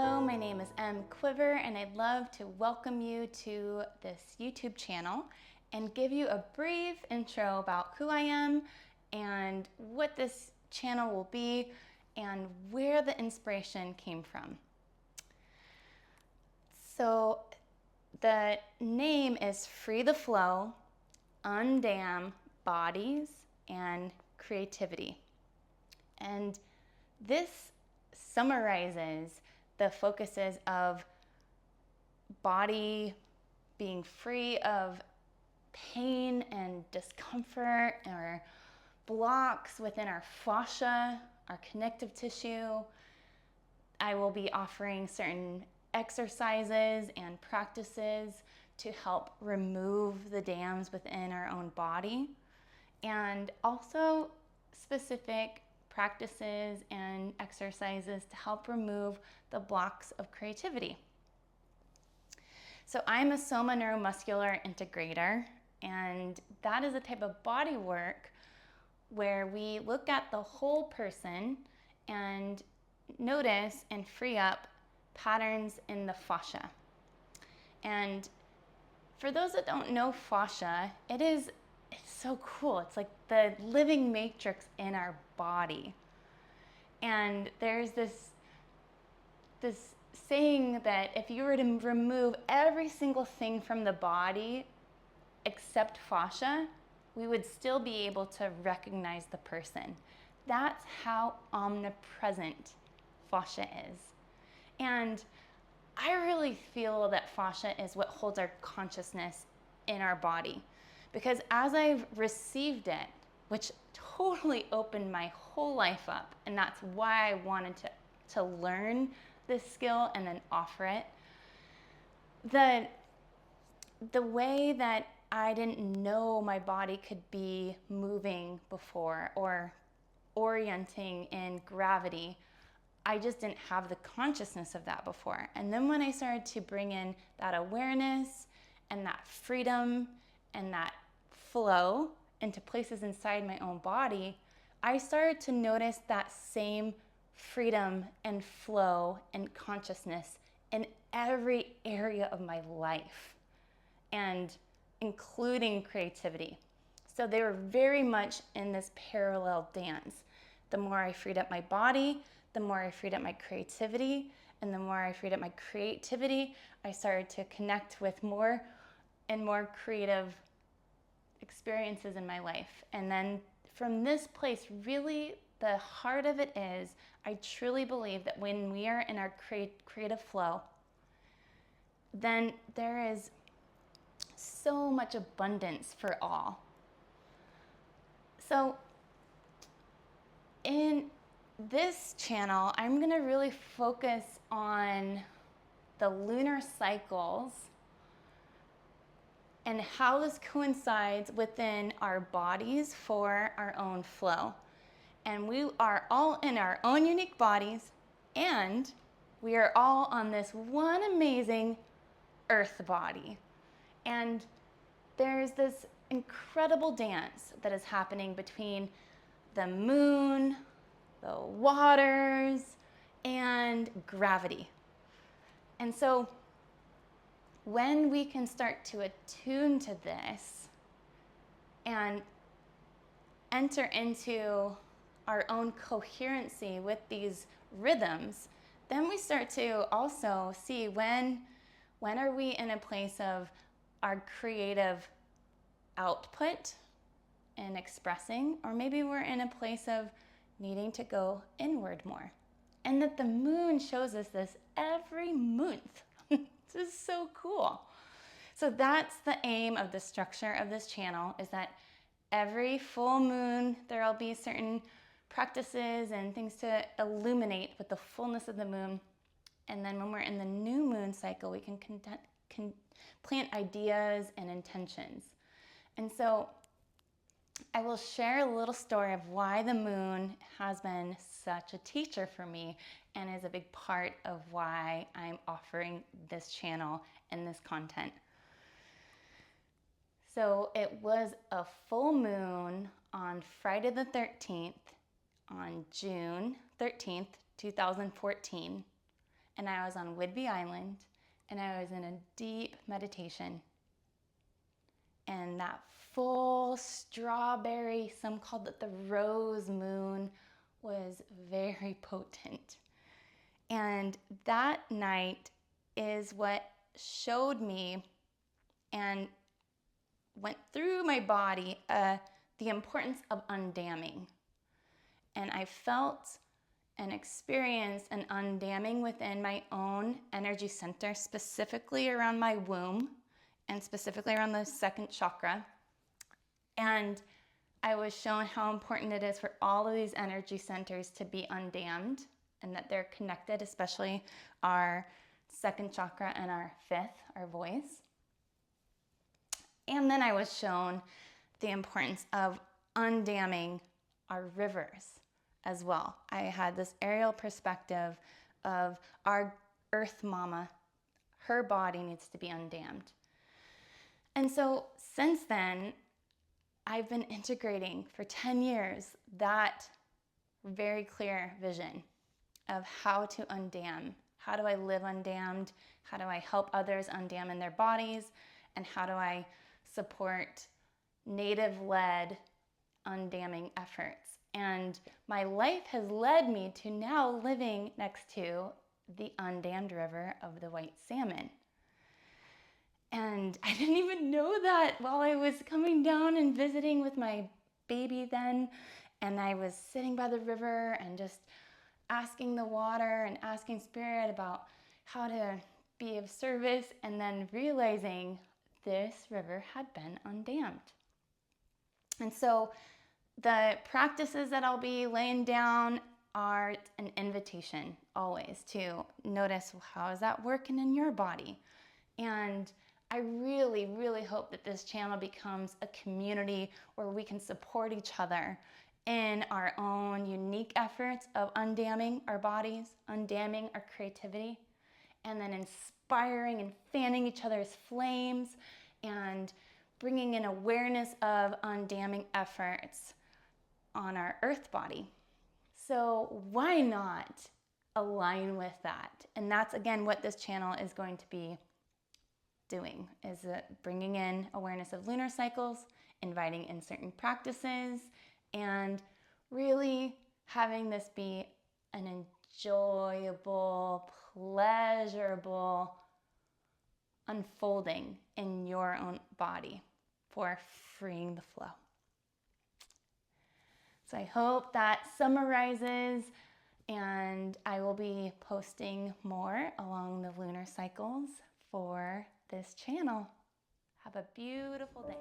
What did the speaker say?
Hello, my name is Em Quiver, and I'd love to welcome you to this YouTube channel and give you a brief intro about who I am and what this channel will be and where the inspiration came from. So the name is Free the Flow, Undam Bodies and Creativity. And this summarizes the focuses of body being free of pain and discomfort or blocks within our fascia, our connective tissue. I will be offering certain exercises and practices to help remove the dams within our own body, and also specific practices and exercises to help remove the blocks of creativity. So I'm a soma neuromuscular integrator, and that is a type of body work where we look at the whole person and notice and free up patterns in the fascia. And for those that don't know fascia, it's so cool. It's like the living matrix in our body. And there's this saying that if you were to remove every single thing from the body except fascia, we would still be able to recognize the person. That's how omnipresent fascia is. And I really feel that fascia is what holds our consciousness in our body. Because as I've received it, which totally opened my whole life up, and that's why I wanted to learn this skill and then offer it, the way that I didn't know my body could be moving before or orienting in gravity, I just didn't have the consciousness of that before. And then when I started to bring in that awareness and that freedom and that flow into places inside my own body, I started to notice that same freedom and flow and consciousness in every area of my life, and including creativity. So they were very much in this parallel dance. The more I freed up my body, the more I freed up my creativity, and the more I freed up my creativity, I started to connect with more and more creative experiences in my life. And then from this place, really the heart of it is, I truly believe that when we are in our creative flow, then there is so much abundance for all. So in this channel, I'm going to really focus on the lunar cycles and how this coincides within our bodies for our own flow. And we are all in our own unique bodies, and we are all on this one amazing earth body. And there's this incredible dance that is happening between the moon, the waters, and gravity. And so when we can start to attune to this and enter into our own coherency with these rhythms, then we start to also see when are we in a place of our creative output and expressing, or maybe we're in a place of needing to go inward more. And that the moon shows us this every month. This is so cool. So that's the aim of the structure of this channel, is that every full moon there'll be certain practices and things to illuminate with the fullness of the moon. And then when we're in the new moon cycle, we can plant ideas and intentions. And so I will share a little story of why the moon has been such a teacher for me and is a big part of why I'm offering this channel and this content. So it was a full moon on Friday the 13th, on June 13th, 2014. and I was on Whidbey Island, and I was in a deep meditation. And that full strawberry, some called it the rose moon, was very potent. And that night is what showed me and went through my body the importance of undamming. And I felt and experienced an undamming within my own energy center, specifically around my womb and specifically around the second chakra. And I was shown how important it is for all of these energy centers to be undammed and that they're connected, especially our second chakra and our fifth, our voice. And then I was shown the importance of undamming our rivers as well. I had this aerial perspective of our earth mama, her body needs to be undammed. And so since then, I've been integrating for 10 years that very clear vision of how to undam. How do I live undammed? How do I help others undam in their bodies? And how do I support native-led undamming efforts? And my life has led me to now living next to the undammed river of the white salmon. And I didn't even know that while I was coming down and visiting with my baby then. And I was sitting by the river and just asking the water and asking Spirit about how to be of service, and then realizing this river had been undammed. And so the practices that I'll be laying down are an invitation always to notice, well, how is that working in your body? And I really, really hope that this channel becomes a community where we can support each other in our own unique efforts of undamming our bodies, undamming our creativity, and then inspiring and fanning each other's flames and bringing in awareness of undamming efforts on our earth body. So why not align with that? And that's, again, what this channel is going to be doing, is bringing in awareness of lunar cycles, inviting in certain practices, and really having this be an enjoyable, pleasurable unfolding in your own body for freeing the flow. So I hope that summarizes, and I will be posting more along the lunar cycles for this channel. Have a beautiful day.